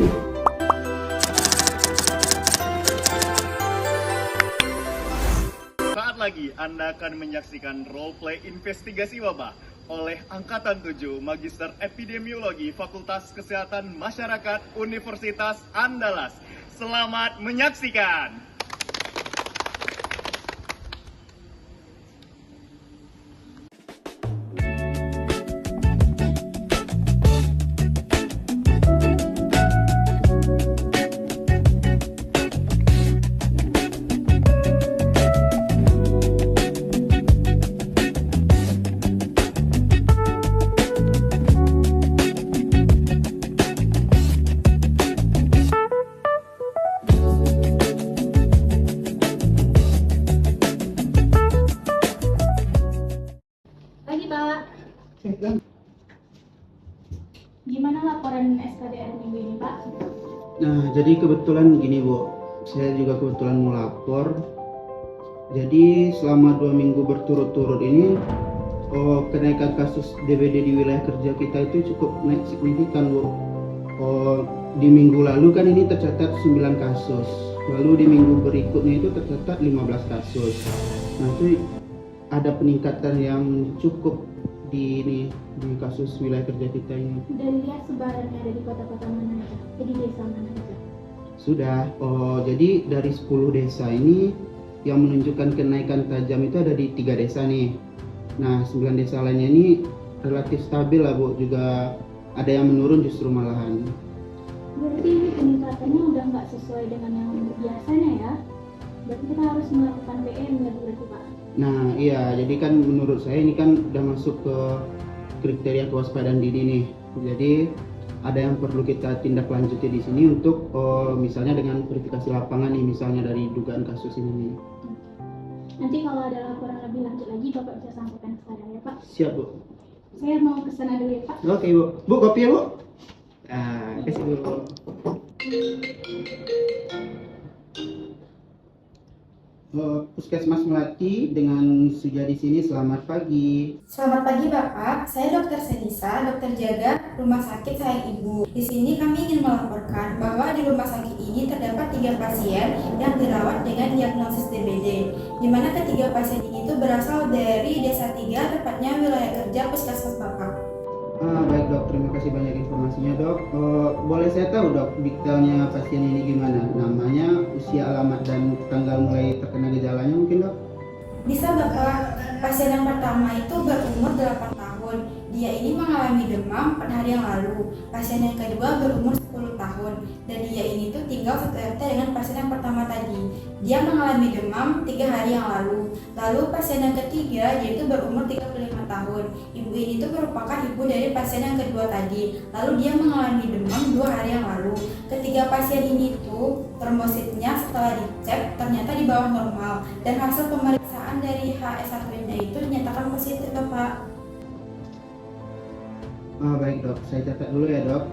Saat lagi Anda akan menyaksikan roleplay investigasi wabah oleh Angkatan 7 Magister Epidemiologi Fakultas Kesehatan Masyarakat Universitas Andalas. Selamat menyaksikan! Pagi, Pak. Gimana laporan SKDR minggu ini, Pak? Nah, jadi kebetulan gini, Bu. Saya juga kebetulan mau lapor. Jadi selama 2 minggu berturut-turut ini, kenaikan kasus DBD di wilayah kerja kita itu cukup naik signifikan, Bu. Di minggu lalu kan ini tercatat 9 kasus. Lalu di minggu berikutnya itu tercatat 15 kasus. Nah, itu ada peningkatan yang cukup di kasus wilayah kerja kita ini. Dan lihat sebarannya ada di kota-kota mana aja, jadi desa mana aja? Sudah, jadi dari 10 desa ini yang menunjukkan kenaikan tajam itu ada di 3 desa nih. Nah, 9 desa lainnya ini relatif stabil lah, Bu. Juga ada yang menurun justru malahan. Berarti ini peningkatannya udah nggak sesuai dengan yang biasanya ya? Berarti kita harus melakukan PM lagi berarti, Pak? Nah, iya, jadi kan menurut saya ini kan udah masuk ke kriteria kewaspadaan dini nih. Jadi ada yang perlu kita tindak lanjuti di sini untuk misalnya dengan verifikasi lapangan nih, misalnya dari dugaan kasus ini nih. Nanti kalau ada laporan lebih lanjut lagi, Bapak bisa sampaikan ke saya ya, Pak? Siap, Bu. Saya mau ke sana dulu ya, Pak. Oke, Bu. Bu, kopi ya, Bu? Nah, kasih dulu. Puskesmas Melati dengan Suja di sini. Selamat pagi. Selamat pagi Bapak, saya Dr. Senisa, dokter jaga Rumah Sakit Sayang Ibu. Di sini kami ingin melaporkan bahwa di rumah sakit ini terdapat 3 pasien yang dirawat dengan diagnosis DBD, di mana ketiga pasien ini itu berasal dari Desa 3, tepatnya wilayah kerja Puskesmas Bapak. Baik, Dok, terima kasih banyak informasinya, Dok. Boleh saya tahu, Dok, detailnya pasien ini gimana? Namanya, usia, alamat, dan tanggal mulai terkena gejalanya mungkin, Dok? Bisa Bapak, pasien yang pertama itu berumur 8 tahun. Dia ini mengalami demam pada hari yang lalu. Pasien yang kedua berumur 10 tahun. Dan dia ini tuh tinggal satu RT dengan pasien yang pertama tadi. Dia mengalami demam 3 hari yang lalu. Lalu pasien yang ketiga, dia itu berumur 35 tahun. Ibu ini tuh merupakan ibu dari pasien yang kedua tadi. Lalu dia mengalami demam 2 hari yang lalu. Ketiga pasien ini tuh termositnya setelah dicek ternyata di bawah normal. Dan hasil pemeriksaan dari HS1-nya itu dinyatakan positif, Bapak. Baik, Dok, saya catat dulu ya, Dok.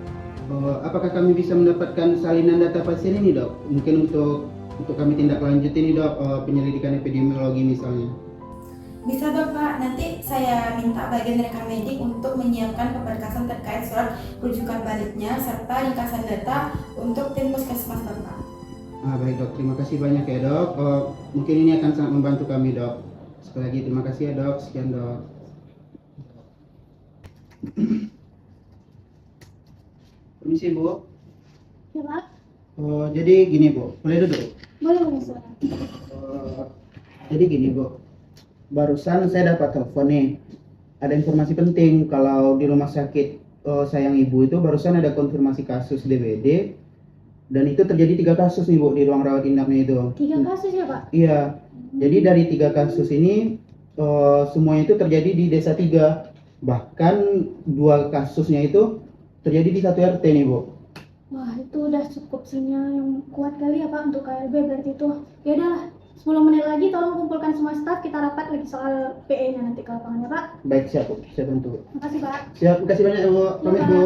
Apakah kami bisa mendapatkan salinan data pasien ini, Dok? Mungkin untuk kami tindak lanjut ini, Dok, penyelidikan epidemiologi misalnya. Bisa Bapak, nanti saya minta bagian rekam medik untuk menyiapkan pemberkasan terkait surat rujukan baliknya serta ringkasan data untuk tim puskesmas Bapak. Baik, Dok, terima kasih banyak ya, Dok. Mungkin ini akan sangat membantu kami, Dok. Sekali lagi terima kasih ya, Dok. Sekian, Dok. Permisi, Bu. Ya, Pak? Jadi gini, Bu. Boleh duduk? Boleh, Sir. Jadi gini, Bu. Barusan saya dapat telepon nih. Ada informasi penting kalau di rumah sakit Sayang Ibu itu barusan ada konfirmasi kasus DBD. Dan itu terjadi 3 kasus nih, Bu, di ruang rawat inapnya itu. 3 kasus ya, Pak? Iya. Jadi dari 3 kasus ini semuanya itu terjadi di Desa 3. Bahkan 2 kasusnya itu terjadi di 1 RT nih, Bu. Wah, itu udah cukup sinyal yang kuat kali ya, Pak, untuk KLB berarti itu. Ya udahlah, 10 menit lagi tolong kumpulkan semua staf, kita rapat lagi soal PE-nya nanti ke lapangan ya, Pak. Baik, siap, Bu. Saya bantu. Makasih, Pak. Siap, terima kasih banyak, Bu. Pamit, Bu.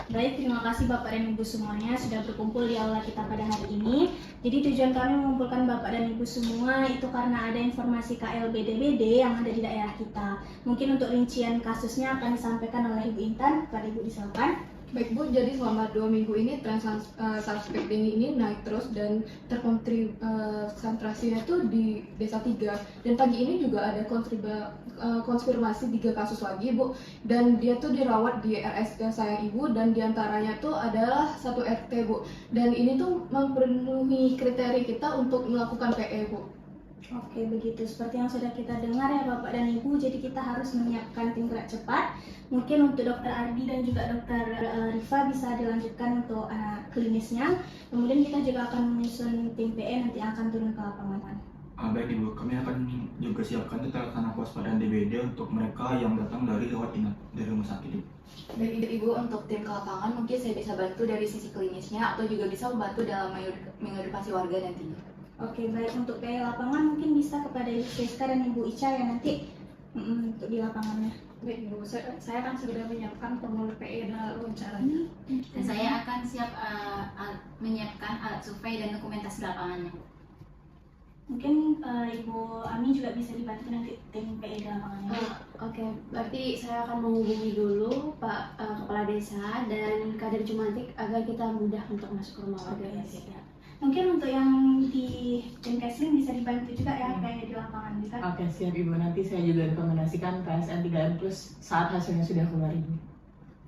Baik, terima kasih Bapak dan Ibu semuanya sudah berkumpul di aula kita pada hari ini. Jadi tujuan kami mengumpulkan Bapak dan Ibu semua itu karena ada informasi KLB DBD yang ada di daerah kita. Mungkin untuk rincian kasusnya akan disampaikan oleh Ibu Intan. Kepada Ibu disilakan. Baik Bu, jadi selama 2 minggu ini tren suspek dengue ini naik terus dan terkonsentrasinya itu di Desa 3. Dan pagi ini juga ada konfirmasi 3 kasus lagi Bu, dan dia tuh dirawat di RSK Sayang Ibu, dan diantaranya tuh adalah 1 RT Bu. Dan ini tuh memenuhi kriteria kita untuk melakukan PE Bu. Oke, begitu. Seperti yang sudah kita dengar ya Bapak dan Ibu, jadi kita harus menyiapkan tim gerak cepat. Mungkin untuk Dokter Ardi dan juga Dokter Rifa bisa dilanjutkan untuk klinisnya. Kemudian kita juga akan menyusun tim PE nanti akan turun ke lapangan. Baik Ibu, kami akan juga siapkan tata kewaspadaan DBD untuk mereka yang datang dari rawat inap dari rumah sakit Ibu. Baik Ibu, untuk tim ke lapangan mungkin saya bisa bantu dari sisi klinisnya atau juga bisa membantu dalam mengedukasi warga nantinya. Oke, baik. Untuk PE lapangan mungkin bisa kepada Ibu Siska dan Ibu Ica ya nanti untuk di lapangannya. Baik Bu, saya akan segera menyiapkan formulir PE dan wawancaranya. Dan saya akan siap menyiapkan alat survei dan dokumentasi lapangannya. Mungkin Ibu Ami juga bisa dibantu nanti tim PE di lapangannya. Oke, berarti saya akan menghubungi dulu Pak Kepala Desa dan Kader Jumantik agar kita mudah untuk masuk ke rumah warga. Ya. Mungkin untuk yang di tim casing bisa dibantu juga ya kayak di lapangan bisa. Oke, siap Ibu. Nanti saya juga rekomendasikan PSN 3M Plus saat hasilnya sudah keluar Ibu.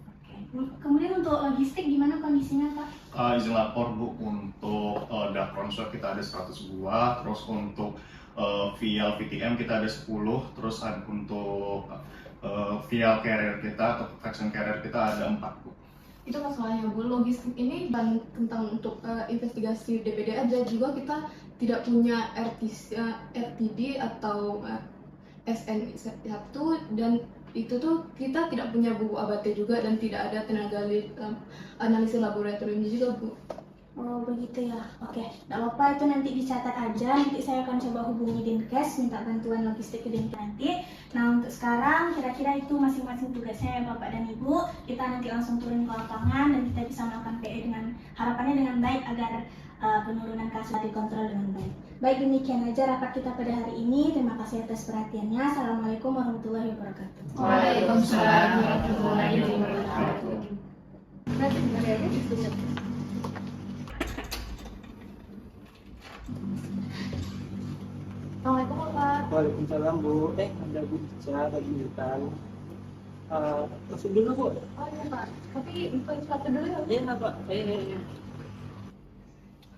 Oke. Kemudian untuk logistik gimana kondisinya Pak? Izin lapor Bu, untuk Dacron swab kita ada 100 buah, terus untuk vial VTM kita ada 10, terus untuk vial carrier kita atau vaksin carrier kita ada 4 Bu. Itu masalahnya Bu, logistik ini tentang untuk investigasi DBD aja, juga kita tidak punya RTD atau SN1, dan itu tuh kita tidak punya buku abate juga dan tidak ada tenaga analisis laboratoriumnya juga Bu. Oh begitu ya, oke. Tidak apa-apa, itu nanti dicatat aja. Nanti saya akan coba hubungi Dinkes, minta bantuan logistik ke Dinkes nanti. Nah untuk sekarang kira-kira itu masing-masing tugasnya ya Bapak dan Ibu. Kita nanti langsung turun ke lapangan dan kita bisa melakukan PE dengan harapannya dengan baik agar penurunan kasus dikontrol dengan baik. Baik, demikian aja rapat kita pada hari ini. Terima kasih atas perhatiannya. Assalamualaikum warahmatullahi wabarakatuh. Waalaikumsalam warahmatullahi wabarakatuh. Nanti sebenarnya diskusi. Assalamualaikum Bapak. Waalaikumsalam Bu. Ada Bu Ica lagi hutan. Masuk dulu Bu. Oh iya Pak, tapi bukan sepatu dulu ya? Iya Pak.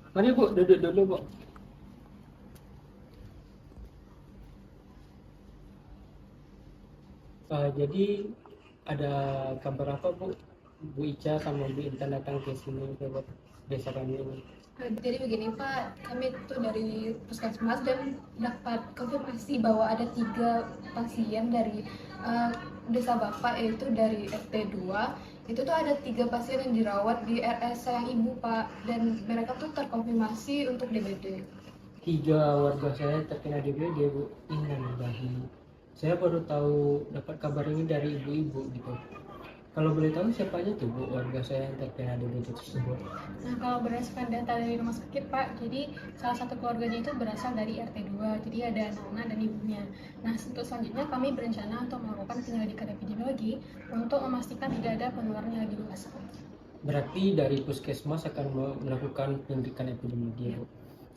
Mari Bu, duduk dulu Bu. Jadi ada kabar apa Bu? Bu Ica sama Bu Intan datang ke sini ke desa kami ini. Jadi begini Pak, kami itu dari Puskesmas dan dapat konfirmasi bahwa ada 3 pasien dari desa Bapak, yaitu dari RT 2. Itu tuh ada 3 pasien yang dirawat di RS Sayang Ibu Pak, dan mereka tuh terkonfirmasi untuk DBD. 3 warga saya terkena DBD Bu. Innalillahi. Saya baru tahu dapat kabar ini dari ibu-ibu gitu. Kalau boleh tahu siapa aja tuh Bu warga saya yang terkena DBD tersebut? Nah kalau berdasarkan data dari rumah sakit Pak, jadi salah satu keluarganya itu berasal dari RT 2, jadi ada Nana dan ibunya. Nah untuk selanjutnya kami berencana untuk melakukan penyelidikan epidemiologi untuk memastikan tidak ada penularan yang lebih luas. Berarti dari Puskesmas akan melakukan penyelidikan epidemiologi Bu.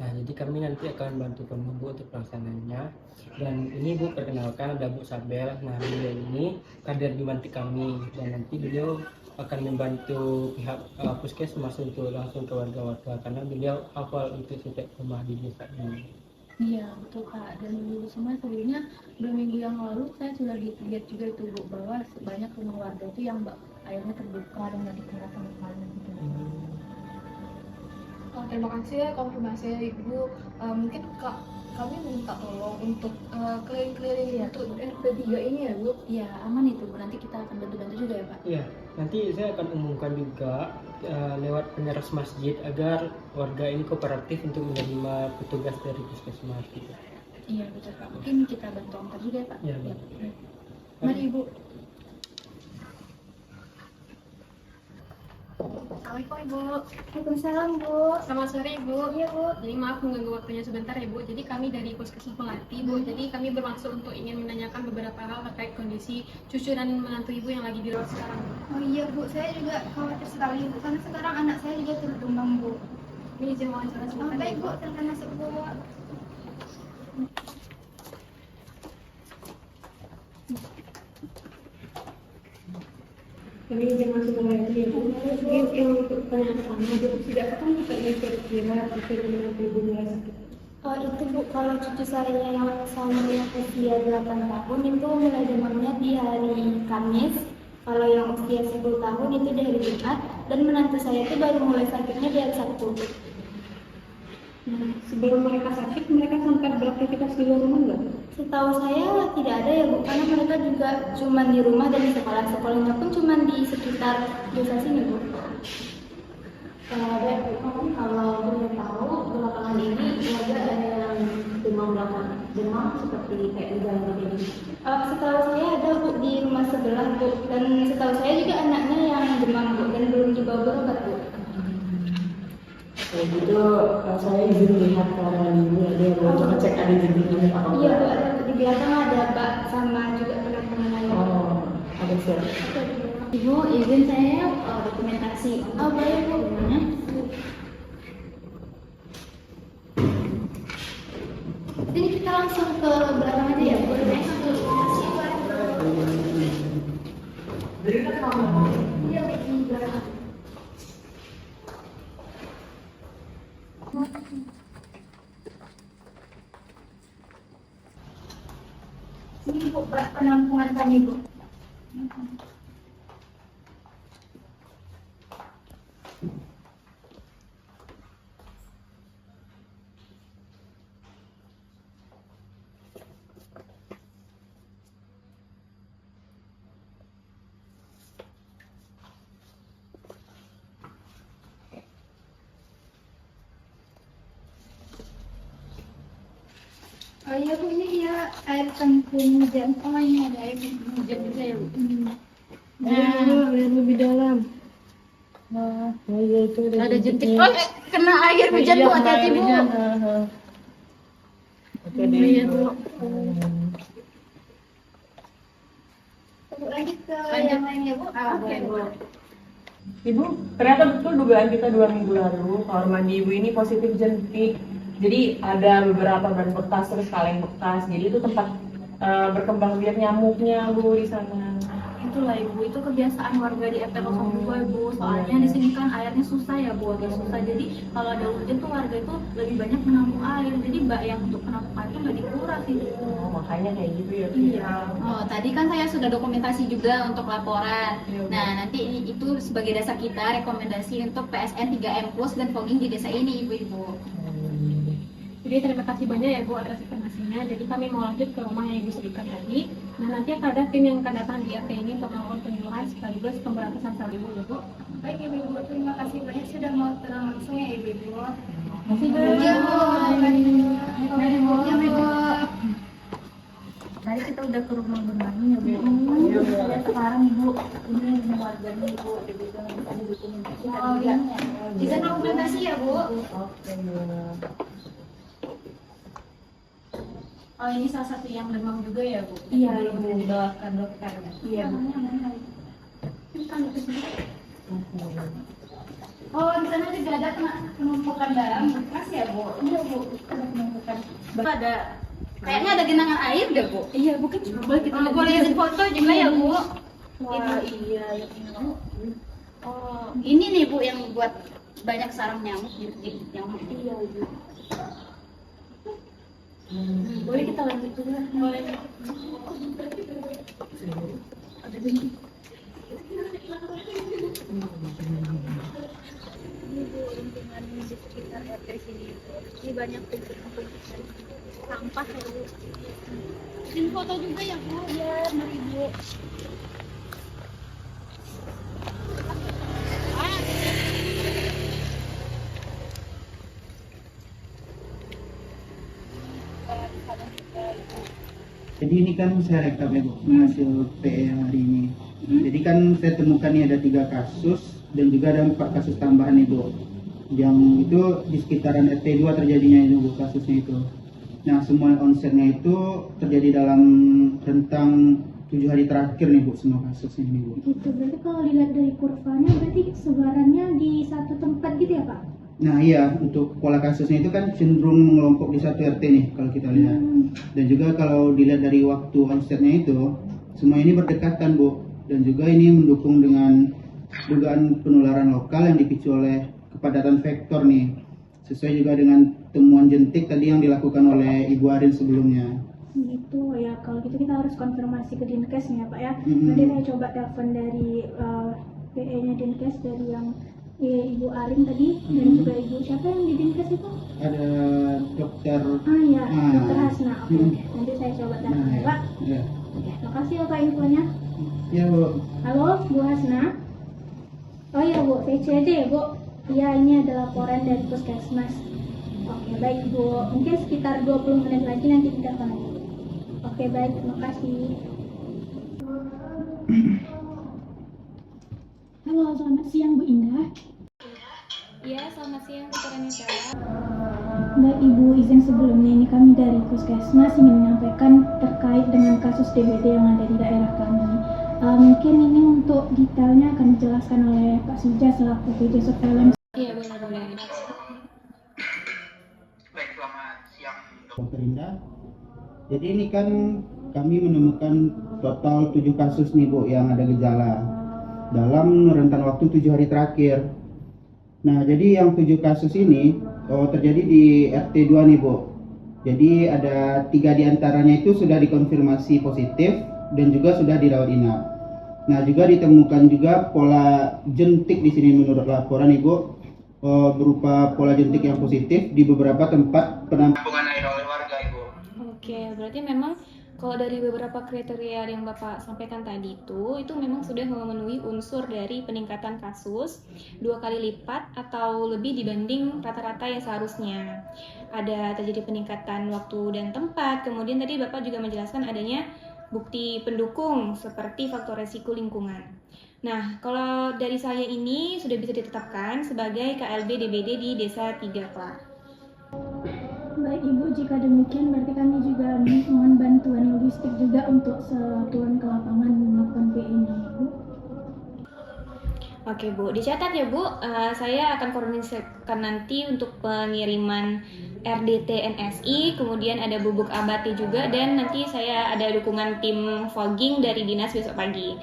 Nah jadi kami nanti akan bantu kamu Bu untuk pelaksanaannya. Dan ini Bu, perkenalkan ada Bu Sabel. Nah beliau ini kader Jumantik kami, dan nanti beliau akan membantu pihak Puskesmas untuk langsung ke warga-warga karena beliau hafal untuk setiap rumah di desa ini. Iya betul Kak, dan dulu semua sebelumnya 2 minggu yang lalu saya sudah lihat juga itu Bu, bahwa banyak rumah warga itu yang airnya terbuka dan nggak dikira sama sekali gitu. Terima kasih ya konfirmasinya Ibu. Mungkin kami minta tolong untuk keliling-keliling untuk RT 3 ini ya Bu. Iya aman itu Bu, nanti kita akan bantu-bantu juga ya Pak. Iya, nanti saya akan umumkan juga lewat peneras masjid agar warga ini kooperatif untuk menerima petugas dari Puskesmas gitu. Iya betul Pak, mungkin kita bantu antar juga ya Pak. Iya, Ya. Pak. Mari Ibu. Assalamualaikum Ibu. Waalaikumsalam Bu. Selamat sore Ibu. Iya Bu. Jadi maaf mengganggu waktunya sebentar ya Bu. Jadi kami dari Puskesmas Melati Bu. Jadi kami bermaksud untuk ingin menanyakan beberapa hal terkait kondisi cucu dan menantu Ibu yang lagi dirawat sekarang Bu. Oh iya Bu, saya juga khawatir sekali Bu, karena sekarang anak saya juga turut demam Bu. Ini izin wawancara sebentar Baik ya Bu, silakan masuk Bu. Kami izin masuk ke lagi ya Bu. Jadi yang untuk pertanyaan pertama Bu, tidak akan kita kira-kira cucu dan menantu Ibu mulai sakit. Oh itu Bu, kalau cucu saya yang usia 8 tahun itu mulai demamnya di hari Kamis. Kalau yang usia 10 tahun itu di hari Jumat. Dan menantu saya itu baru mulai sakitnya di hari Sabtu. Sebelum mereka sakit, mereka sempat beraktivitas di luar rumah nggak? Setahu saya tidak ada ya Bu, karena mereka juga cuma di rumah dan di sekolah. Sekolahnya pun cuma di sekitar desa sini Bu. Ada kalau boleh tahu belakangan ini warga ada yang demam seperti kayak gejala ini. Setahu saya ada Bu di rumah sebelah Bu, dan setahu saya juga anaknya yang demam Bu dan belum dibawa berobat Bu. Kalau gitu saya izin lihat ke ruangan ibu ada yang untuk ngecek ada jendelanya apa Iya enggak. Bu, ada di belakang ada Pak sama juga teman-teman lain. Oh, ada siap. Ibu, izin saya dokumentasi. Oh baik Bu. Ini kita langsung ke belakang aja ya Bu. Iya di belakang. Ini Bu, penampungan kami Bu. Oh iya Bu, ini dia air tampung hujan. Oh ini ada air tampung hujan juga ya Bu. Lihat lebih dalam. Nah, iya itu Ada jentik. Oh, kena air hujan Bu, hati-hati Bu. Oke deh. Iya Bu. Bu lanjut ke yang lain ya Bu. Oke Bu. Ibu, ternyata betul dugaan kita 2 minggu lalu kamar mandi ibu ini positif jentik. Jadi ada beberapa ban bekas terus kaleng bekas. Jadi itu tempat berkembang biak nyamuknya Bu di sana. Itulah Ibu, itu kebiasaan warga di RT 02 Ibu. Soalnya di sini kan airnya susah ya Bu, agak susah. Jadi kalau ada hujan tuh warga itu lebih banyak menampung air. Jadi bak yang untuk menampung air itu nggak dikuras itu. Oh, makanya kayak gitu ya. Iya. Oh, tadi kan saya sudah dokumentasi juga untuk laporan. Nah, nanti itu sebagai dasar kita rekomendasi untuk PSN 3M Plus dan fogging di desa ini, Ibu-ibu. Jadi terima kasih banyak ya Bu atas informasinya. Jadi kami mau lanjut ke rumah yang Ibu sebutkan tadi. Nah nanti akan ada tim yang akan datang di RT ini untuk melakukan penyuluhan sekaligus pemberantasan salah Ibu ya Bu. Baik Ibu, terima kasih banyak sudah mau terang langsung ya Ibu. Terima kasih Bu. Iya Bu. Iya Bu. Tadi kita udah ke rumah benangnya ya Bu. Ya, sekarang Ibu, ini rumah warganya Ibu. Ibu jangan bisa didokumentasi. Oh iya. Bisa dokumentasi ya Bu. Oke. Oh ini salah satu yang demam juga ya Bu? Iya Ibu bawakan dokter. Iya Bu. Oh di sana juga ada penumpukan darah bekas ya Bu. Iya Bu, ada penumpukan. Ada kayaknya ada genangan air deh, Bu. Iya Bu, kan boleh kita lihat. Boleh izin foto juga ya, Bu. Wah iya ya. Oh, ini nih Bu yang buat banyak sarang nyamuk nyamuk. Iya Bu. Boleh kita lanjut juga? Boleh. Ada ini. Ini Bu, lingkungan di sekitar RT sini. Ini banyak tumpukan sampah ya Bu. Izin foto juga ya Bu. Iya, mari Bu. Jadi ini kan saya rekap ya Bu, hasil PE yang hari ini. Jadi kan saya temukan ini ada 3 kasus dan juga ada 4 kasus tambahan Ibu. Yang itu di sekitaran RT 2 terjadinya itu Bu, kasusnya itu. Nah, semua onsetnya itu terjadi dalam rentang 7 hari terakhir nih Bu, semua kasusnya ini Bu. Gitu, berarti kalau dilihat dari kurvanya berarti sebarannya di satu tempat gitu ya Pak? Nah iya, untuk pola kasusnya itu kan cenderung mengelompok di satu RT nih kalau kita lihat. Dan juga kalau dilihat dari waktu onsetnya itu, semua ini berdekatan Bu. Dan juga ini mendukung dengan dugaan penularan lokal yang dipicu oleh kepadatan vektor nih. Sesuai juga dengan temuan jentik tadi yang dilakukan oleh Ibu Arin sebelumnya. Gitu ya, kalau gitu kita harus konfirmasi ke Dinkes nih ya Pak ya. Nanti saya coba telepon dari PE-nya Dinkes dari yang Ibu Arin tadi dan juga Ibu siapa yang di Dinkes itu? Ada dokter Dokter Hasna. Oke. Nanti saya coba telepon ya Pak. Ya. Oke, makasih ya Pak infonya. Ya Bu. Halo Bu Hasna. Oh iya Bu, VC aja ya Bu. Iya, ini ada laporan dari Puskesmas. Oke baik Bu, mungkin sekitar 20 menit lagi nanti kita akan. Oke baik, terima kasih. Halo, selamat siang Bu Indah. Iya, selamat siang Dr. Anita. Mbak Ibu, izin sebelumnya ini kami dari Puskesmas ingin menyampaikan terkait dengan kasus DBD yang ada di daerah kami. Mungkin ini untuk detailnya akan dijelaskan oleh Pak Suja selaku PJ Surveillance. Iya, boleh. Baik, selamat siang Dr. Indah. Jadi ini kan kami menemukan total 7 kasus nih Bu yang ada gejala dalam rentan waktu 7 hari terakhir. Nah, jadi yang 7 kasus ini terjadi di RT 2 nih Bu. Jadi ada 3 diantaranya itu sudah dikonfirmasi positif dan juga sudah dirawat inap. Nah, juga ditemukan juga pola jentik di sini menurut laporan Ibu, berupa pola jentik yang positif di beberapa tempat penampungan air oleh warga Ibu. Oke, berarti memang kalau dari beberapa kriteria yang Bapak sampaikan tadi itu memang sudah memenuhi unsur dari peningkatan kasus 2 kali lipat atau lebih dibanding rata-rata yang seharusnya. Ada terjadi peningkatan waktu dan tempat, kemudian tadi Bapak juga menjelaskan adanya bukti pendukung seperti faktor resiko lingkungan. Nah, kalau dari saya ini sudah bisa ditetapkan sebagai KLB DBD di Desa 3, Pak. Baik Ibu, jika demikian berarti kami juga mohon bantuan logistik juga untuk turun ke lapangan melakukan PE-nya Ibu. Oke Bu, dicatat ya Bu, saya akan koordinasikan nanti untuk pengiriman RDT NSI, kemudian ada bubuk abati juga, dan nanti saya ada dukungan tim fogging dari dinas besok pagi.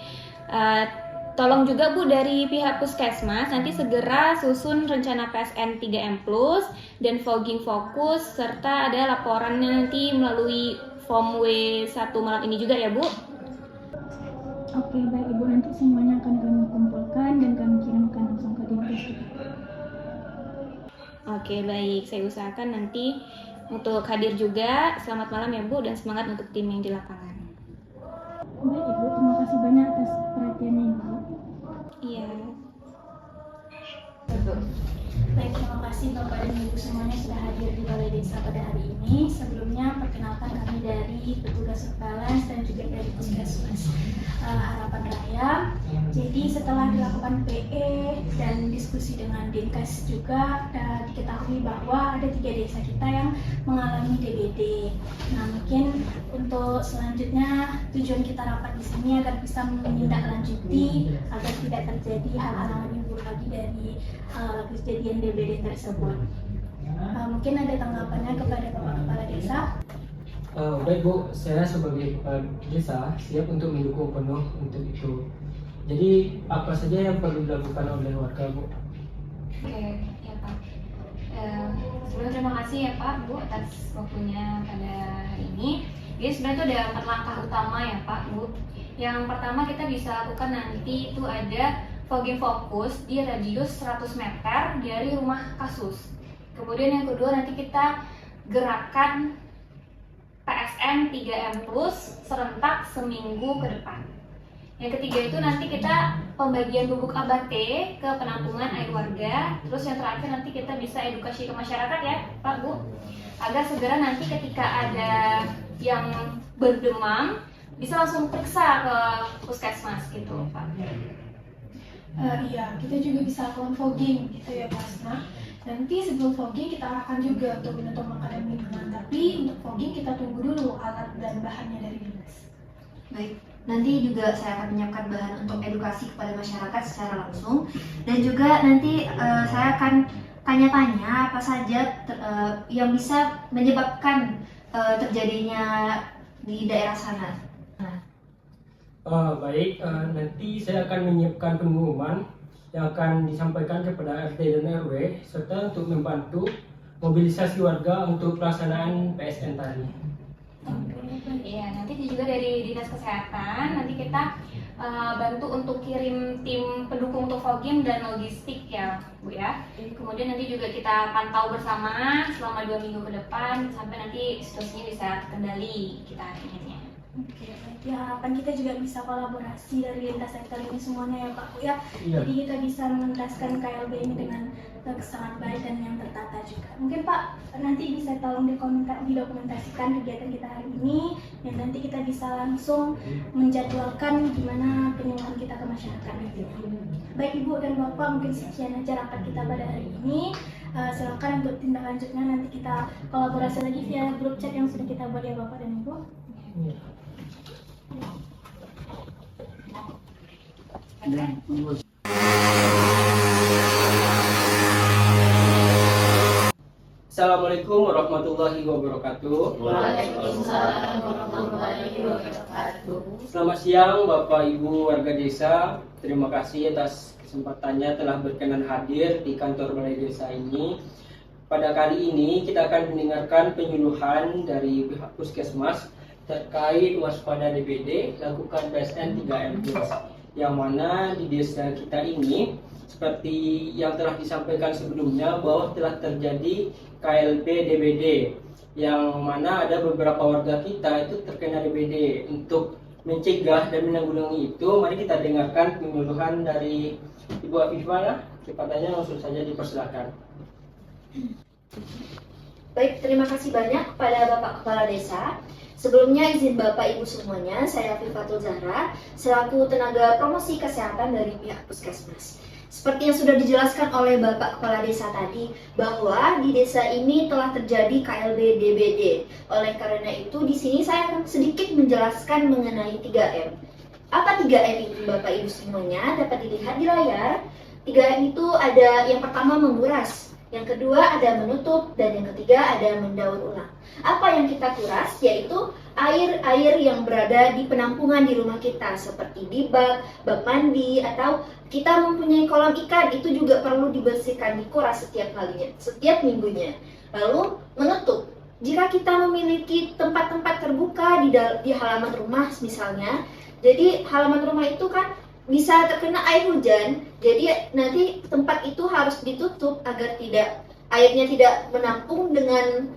Tolong juga Bu dari pihak Puskesmas nanti segera susun rencana PSN 3M+, dan fogging fokus, serta ada laporannya nanti melalui form W1 malam ini juga ya Bu. Oke, baik Ibu, nanti semuanya akan kami kumpulkan dan kami kirimkan langsung ke Dinkes. Oke, baik. Saya usahakan nanti untuk hadir juga. Selamat malam ya Bu, dan semangat untuk tim yang di lapangan. Baik Ibu, terima kasih banyak atas perhatiannya Ibu. Iya. Baik, terima kasih Bapak dan Ibu semuanya sudah hadir di Balai Desa pada hari ini. Sebelumnya perkenalkan kami dari petugas surveillance dan juga dari Puskesmas Harapan Raya. Jadi setelah dilakukan PE dan diskusi dengan Dinkes juga diketahui bahwa ada 3 desa kita yang mengalami DBD. Nah, mungkin untuk selanjutnya tujuan kita rapat di sini agar bisa menindaklanjuti agar tidak terjadi hal-hal yang lebih buruk lagi dari kejadian DBD tersebut. Mungkin ada tanggapannya kepada Bapak Kepala Desa. Baik Bu, saya sebagai kepala desa siap untuk mendukung penuh untuk itu. Jadi apa saja yang perlu dilakukan oleh warga Bu? Oke, ya Pak. Sebelumnya terima kasih ya Pak Bu atas waktunya pada hari ini. Jadi sebenarnya itu ada 4 langkah utama ya Pak Bu. Yang pertama kita bisa lakukan nanti itu ada fogging fokus di radius 100 meter dari rumah kasus. Kemudian yang kedua nanti kita gerakan PSN 3M+ serentak seminggu ke depan. Yang ketiga itu nanti kita pembagian bubuk abate ke penampungan air warga. Terus yang terakhir nanti kita bisa edukasi ke masyarakat ya Pak Bu, agar segera nanti ketika ada yang berdemam bisa langsung periksa ke Puskesmas gitu Pak. Iya, kita juga bisa lakukan fogging gitu ya Pak Asma. Nanti sebelum fogging kita arahkan juga untuk menutup makanan minuman. Tapi untuk fogging kita tunggu dulu alat dan bahannya dari dinas. Baik, nanti juga saya akan menyiapkan bahan untuk edukasi kepada masyarakat secara langsung. Dan juga nanti saya akan tanya-tanya apa saja yang bisa menyebabkan terjadinya di daerah sana. Baik, nanti saya akan menyiapkan pengumuman yang akan disampaikan kepada RT dan RW serta untuk membantu mobilisasi warga untuk pelaksanaan PSN tadi. Iya, nanti juga dari Dinas Kesehatan nanti kita bantu untuk kirim tim pendukung untuk fogging dan logistik ya Bu ya. Kemudian nanti juga kita pantau bersama selama 2 minggu ke depan sampai nanti situasinya bisa terkendali kita inginnya. Oke, ya harapan kita juga bisa kolaborasi dari lintas sektor ini semuanya ya Pak Bu ya. Iya. Jadi kita bisa menuntaskan KLB ini dengan sangat baik dan yang tertata juga. Mungkin Pak nanti bisa tolong didokumentasikan kegiatan kita hari ini dan nanti kita bisa langsung menjadwalkan gimana penyuluhan kita ke masyarakat nanti. Baik Ibu dan Bapak, mungkin sekian aja rapat kita pada hari ini. Silakan untuk tindak lanjutnya nanti kita kolaborasi lagi via grup chat yang sudah kita buat ya Bapak dan Ibu. Assalamualaikum warahmatullahi wabarakatuh. Waalaikumsalam warahmatullahi wabarakatuh. Selamat siang Bapak Ibu warga desa. Terima kasih atas kesempatannya telah berkenan hadir di kantor balai desa ini. Pada kali ini kita akan mendengarkan penyuluhan dari pihak puskesmas terkait waspada DBD lakukan PSN 3M+, yang mana di desa kita ini seperti yang telah disampaikan sebelumnya bahwa telah terjadi KLB DBD, yang mana ada beberapa warga kita itu terkena DBD. Untuk mencegah dan menanggulangi itu, mari kita dengarkan penyuluhan dari Ibu Afifah. Kepadanya langsung saja dipersilakan. Baik, terima kasih banyak kepada Bapak Kepala Desa. Sebelumnya izin Bapak Ibu semuanya, saya Afifatul Zahra selaku tenaga promosi kesehatan dari pihak puskesmas. Seperti yang sudah dijelaskan oleh Bapak Kepala Desa tadi, bahwa di desa ini telah terjadi KLB DBD. Oleh karena itu, di sini saya akan sedikit menjelaskan mengenai 3M. Apa 3M itu Bapak Ibu semuanya? Dapat dilihat di layar. 3M itu ada yang pertama menguras, yang kedua ada menutup, dan yang ketiga ada mendaur ulang. Apa yang kita kuras yaitu air-air yang berada di penampungan di rumah kita, seperti di bak mandi, atau kita mempunyai kolam ikan, itu juga perlu dibersihkan, dikuras setiap minggunya. Lalu menutup, jika kita memiliki tempat-tempat terbuka di halaman rumah misalnya, jadi halaman rumah itu kan bisa terkena air hujan, jadi nanti tempat itu harus ditutup agar airnya tidak menampung dengan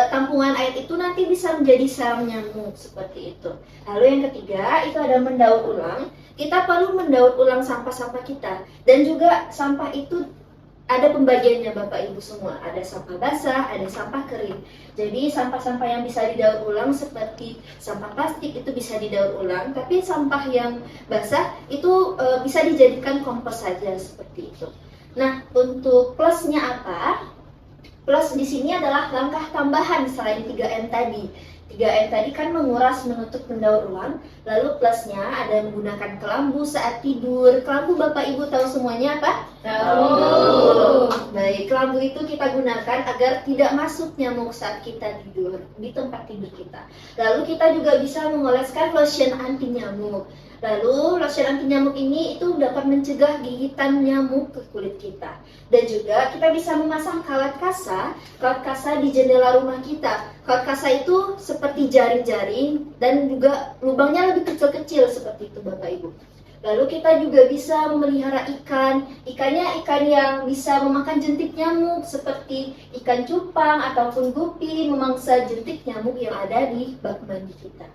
tampungan air itu, nanti bisa menjadi sarang nyamuk seperti itu. Lalu yang ketiga itu ada mendaur ulang. Kita perlu mendaur ulang sampah-sampah kita, dan juga sampah itu ada pembagiannya Bapak Ibu semua. Ada sampah basah, ada sampah kering. Jadi sampah-sampah yang bisa didaur ulang seperti sampah plastik itu bisa didaur ulang, tapi sampah yang basah itu bisa dijadikan kompos saja seperti itu. Nah, untuk plusnya apa? Plus di sini adalah langkah tambahan selain 3M tadi. 3M tadi kan menguras, menutup, mendaur ulang. Lalu plusnya ada menggunakan kelambu saat tidur. Kelambu Bapak Ibu tahu semuanya apa? Tahu. Baik, kelambu itu kita gunakan agar tidak masuk nyamuk saat kita tidur di tempat tidur kita. Lalu kita juga bisa mengoleskan lotion anti nyamuk. Lalu lotion anti nyamuk ini itu dapat mencegah gigitan nyamuk ke kulit kita. Dan juga kita bisa memasang kawat kasa di jendela rumah kita. Kawat kasa itu seperti jaring-jaring dan juga lubangnya lebih kecil-kecil seperti itu Bapak Ibu. Lalu kita juga bisa memelihara ikan. Ikannya ikan yang bisa memakan jentik nyamuk seperti ikan cupang ataupun gupi, memangsa jentik nyamuk yang ada di bak mandi kita.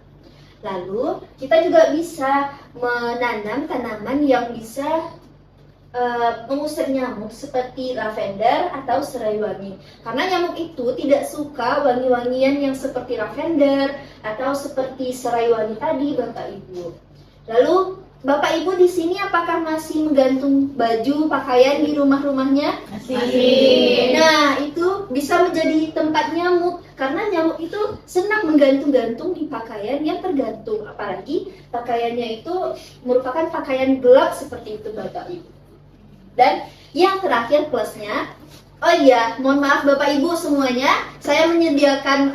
Lalu kita juga bisa menanam tanaman yang bisa mengusir nyamuk seperti lavender atau serai wangi. Karena nyamuk itu tidak suka wangi-wangian yang seperti lavender atau seperti serai wangi tadi Bapak Ibu. Lalu Bapak Ibu di sini apakah masih menggantung baju pakaian di rumah-rumahnya? Masih. Nah, itu bisa menjadi tempat nyamuk karena nyamuk itu senang menggantung-gantung di pakaian yang tergantung, apalagi pakaiannya itu merupakan pakaian gelap seperti itu Bapak Ibu. Dan yang terakhir plusnya, oh iya, mohon maaf Bapak Ibu semuanya, saya menyediakan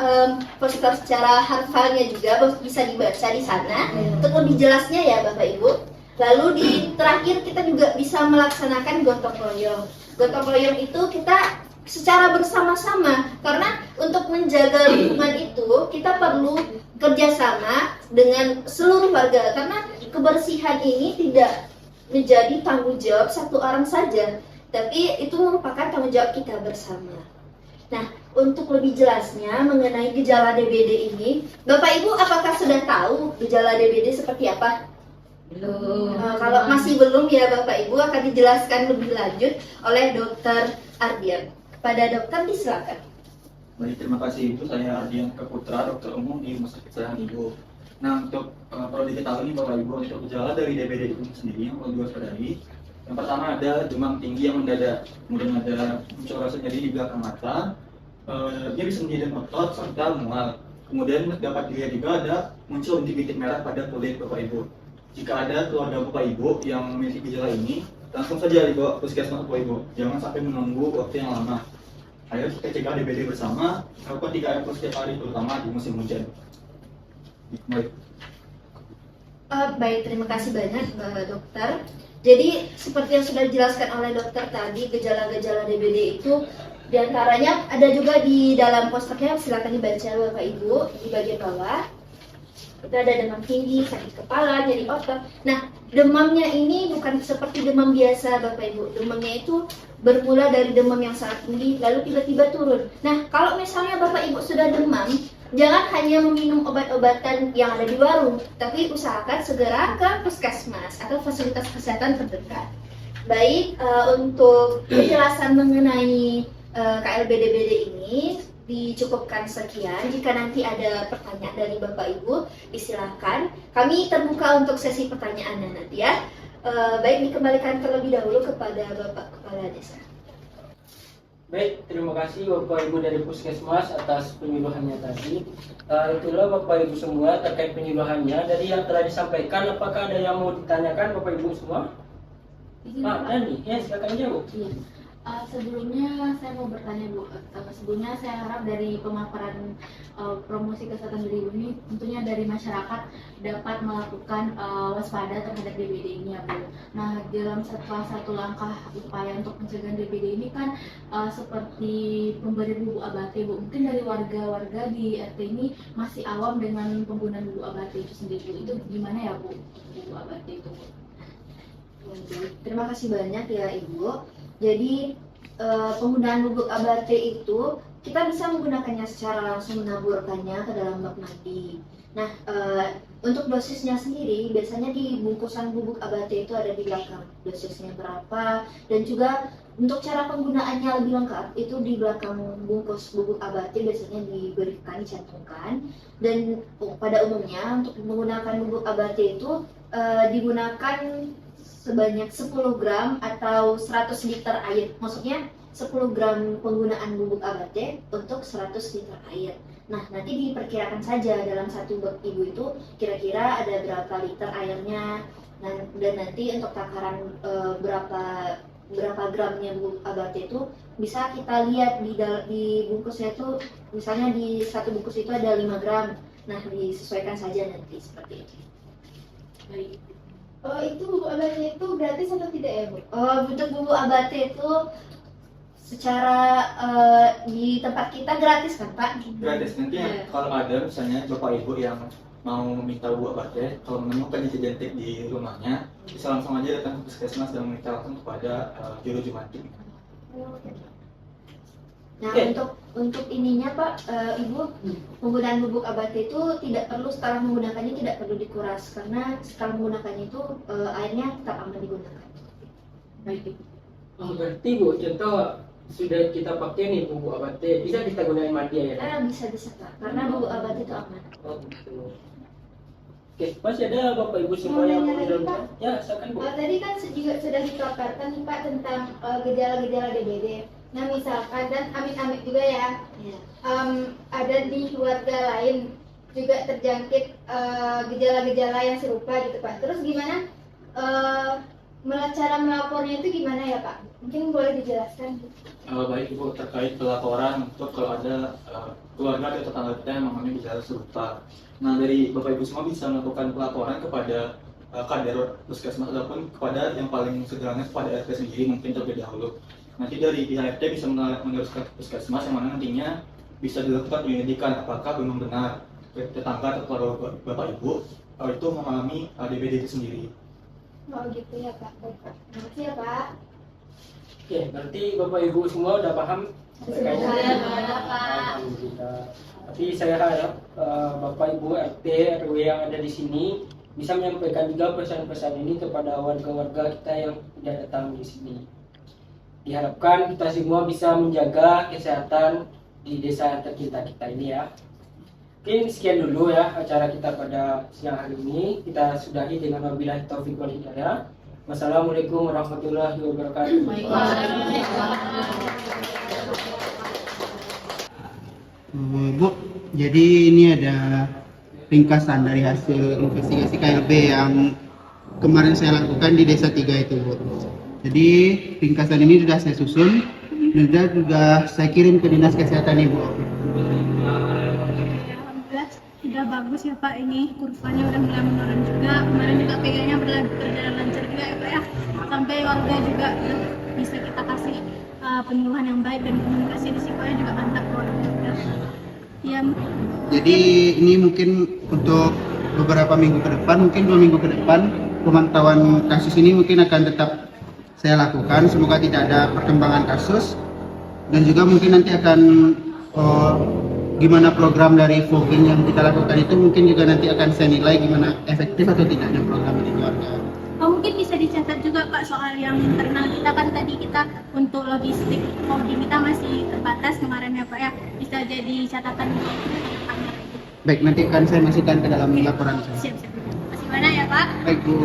poster secara hafalnya juga bisa dibaca di sana untuk lebih jelasnya ya Bapak Ibu. Lalu di terakhir kita juga bisa melaksanakan gotong royong. Gotong royong itu kita secara bersama-sama karena untuk menjaga lingkungan itu kita perlu kerjasama dengan seluruh warga karena kebersihan ini tidak menjadi tanggung jawab satu orang saja, tapi itu merupakan tanggung jawab kita bersama. Nah, untuk lebih jelasnya mengenai gejala DBD ini, Bapak Ibu apakah sudah tahu gejala DBD seperti apa? Belum. Kalau masih belum ya Bapak Ibu akan dijelaskan lebih lanjut oleh Dr. Ardian. Pada dokter disilakan. Baik, terima kasih Ibu. Saya Ardian Keputra, dokter umum di Rumah Sakit Sayang Ibu. Nah, untuk perlu diketahui Bapak Ibu, untuk gejala dari DBD itu sendiri yang perlu diwaspadai. Yang pertama ada demam tinggi yang mendadak, kemudian ada muncul rasa nyeri di belakang mata, dia bisa menjadi otot serta mual. Kemudian dapat dilihat juga ada muncul bintik-bintik merah pada kulit Bapak Ibu. Jika ada keluarga Bapak Ibu yang memiliki gejala ini, langsung saja dibawa ke puskesmas Bapak Ibu. Jangan sampai menunggu waktu yang lama. Ayo kita cegah DBD bersama, lakukan 3 M setiap hari, terutama di musim hujan. Baik. Baik, terima kasih banyak dokter. Jadi seperti yang sudah dijelaskan oleh dokter tadi, gejala-gejala DBD itu diantaranya ada juga di dalam posternya, silakan dibaca Bapak Ibu di bagian bawah. Itu ada demam tinggi, sakit kepala, nyeri otot. Nah, demamnya ini bukan seperti demam biasa Bapak Ibu. Demamnya itu bermula dari demam yang sangat tinggi, lalu tiba-tiba turun. Nah, kalau misalnya Bapak Ibu sudah demam, jangan hanya meminum obat-obatan yang ada di warung, tapi usahakan segera ke puskesmas atau fasilitas kesehatan terdekat. Baik, untuk penjelasan mengenai KLB-DBD ini dicukupkan sekian. Jika nanti ada pertanyaan dari Bapak Ibu, disilahkan. Kami terbuka untuk sesi pertanyaannya nanti ya. Baik, dikembalikan terlebih dahulu kepada Bapak Kepala Desa. Baik, terima kasih Bapak Ibu dari Puskesmas atas penyuluhannya tadi. Itulah Bapak Ibu semua terkait penyuluhannya. Dari yang telah disampaikan, apakah ada yang mau ditanyakan Bapak Ibu semua? Nani, ya silakan jawab. Sebelumnya saya mau bertanya Bu, sebelumnya saya harap dari pemaparan promosi kesehatan dari Ibu ini tentunya dari masyarakat dapat melakukan waspada terhadap DBD ini ya Bu. Nah, dalam salah satu langkah upaya untuk pencegahan DBD ini kan seperti pemberian bubuk abate Bu. Mungkin dari warga-warga di RT ini masih awam dengan penggunaan bubuk abate itu sendiri Bu. Itu gimana ya Bu, bubuk abate itu Bu? Terima kasih banyak ya Ibu. Jadi penggunaan bubuk abate itu kita bisa menggunakannya secara langsung, menaburkannya ke dalam bak mandi. Nah, untuk dosisnya sendiri biasanya di bungkusan bubuk abate itu ada di belakang dosisnya berapa, dan juga untuk cara penggunaannya lebih lengkap itu di belakang bungkus bubuk abate biasanya diberikan, dicantumkan. Dan pada umumnya untuk menggunakan bubuk abate itu digunakan sebanyak 10 gram atau 100 liter air. Maksudnya 10 gram penggunaan bubuk abate untuk 100 liter air. Nah, nanti diperkirakan saja dalam satu bak Ibu itu kira-kira ada berapa liter airnya. Dan nanti untuk takaran berapa gramnya bubuk abate itu bisa kita lihat di bungkusnya itu, misalnya di satu bungkus itu ada 5 gram. Nah, disesuaikan saja nanti seperti itu. Baik. Itu bubuk abate itu gratis atau tidak ya Bu? Untuk bubuk abate itu secara di tempat kita gratis kan Pak? Gratis. Nanti kalau ada misalnya Bapak Ibu yang mau meminta bubuk abate, kalau menemukan identik di rumahnya, bisa langsung aja datang ke puskesmas dan meminta langsung kepada juru jumantik. Nah, untuk ininya Pak, Ibu, penggunaan bubuk abate itu tidak perlu setelah menggunakannya tidak perlu dikuras karena setelah menggunakannya itu airnya tetap aman digunakan. Baik. Berarti Bu, contoh sudah kita pakai nih bubuk abate, bisa kita gunakan mandi ya? Bisa Pak, karena bubuk abate itu aman. Oh gitu. Oke, masih ada Bapak Ibu semua yang Mau nanya lagi, belum? Pak? Ya, silakan Bu. Tadi kan juga sudah dipaparkan nih Pak tentang gejala-gejala DBD. Nah misalkan dan amit-amit juga ya, ada di keluarga lain juga terjangkit gejala-gejala yang serupa gitu Pak. Terus gimana cara melapornya itu gimana ya Pak? Mungkin boleh dijelaskan. Baik Ibu, terkait pelaporan untuk kalau ada keluarga atau tetangga kita yang mengalami gejala serupa. Nah dari Bapak Ibu semua bisa melakukan pelaporan kepada kader puskesmas ataupun kepada yang paling sederhana kepada RT sendiri mungkin terlebih dahulu. Nanti dari pihak RT bisa meneruskan ke puskesmas yang mana nantinya bisa dilakukan penyelidikan apakah memang benar tetangga atau keluarga Bapak Ibu itu mengalami DBD itu sendiri. Oh gitu ya Pak. Terima kasih ya Pak. Oke, berarti Bapak Ibu semua udah paham terkait Sudah, Pak. Alhamdulillah. Tapi saya harap Bapak Ibu RT RW yang ada di sini bisa menyampaikan juga pesan-pesan ini kepada warga-warga kita yang tidak datang di sini. Diharapkan kita semua bisa menjaga kesehatan di desa tercinta kita ini ya. Mungkin sekian dulu ya acara kita pada siang hari ini. Kita sudahi dengan wabillahi taufiq wal hidayah. Wassalamualaikum warahmatullahi wabarakatuh. Bu, jadi ini ada ringkasan dari hasil investigasi KLB yang kemarin saya lakukan di Desa 3 itu, Bu. Jadi ringkasan ini sudah saya susun dan juga saya kirim ke Dinas Kesehatan Ibu. Alhamdulillah sudah bagus ya Pak, ini kurvanya udah mulai menurun juga. Kemarin juga PG-nya berjalan lancar juga ya Pak ya. Sampai warga juga bisa kita kasih penyuluhan yang baik dan komunikasi risikonya juga mantap kok. Ya. Jadi ini mungkin untuk beberapa minggu ke depan, mungkin 2 minggu ke depan pemantauan kasus ini mungkin akan tetap saya lakukan. Semoga tidak ada perkembangan kasus dan juga mungkin nanti akan gimana program dari fogging yang kita lakukan itu mungkin juga nanti akan saya nilai gimana efektif atau tidaknya program ini ke warga. Mungkin bisa dicatat juga Pak soal yang internal kita kan tadi kita untuk logistik fogging kita masih terbatas kemarin ya Pak ya, bisa jadi catatan. Baik, nanti akan saya masukkan ke dalam laporan saya. Siap. Terima kasih banyak ya Pak. Baik Bu.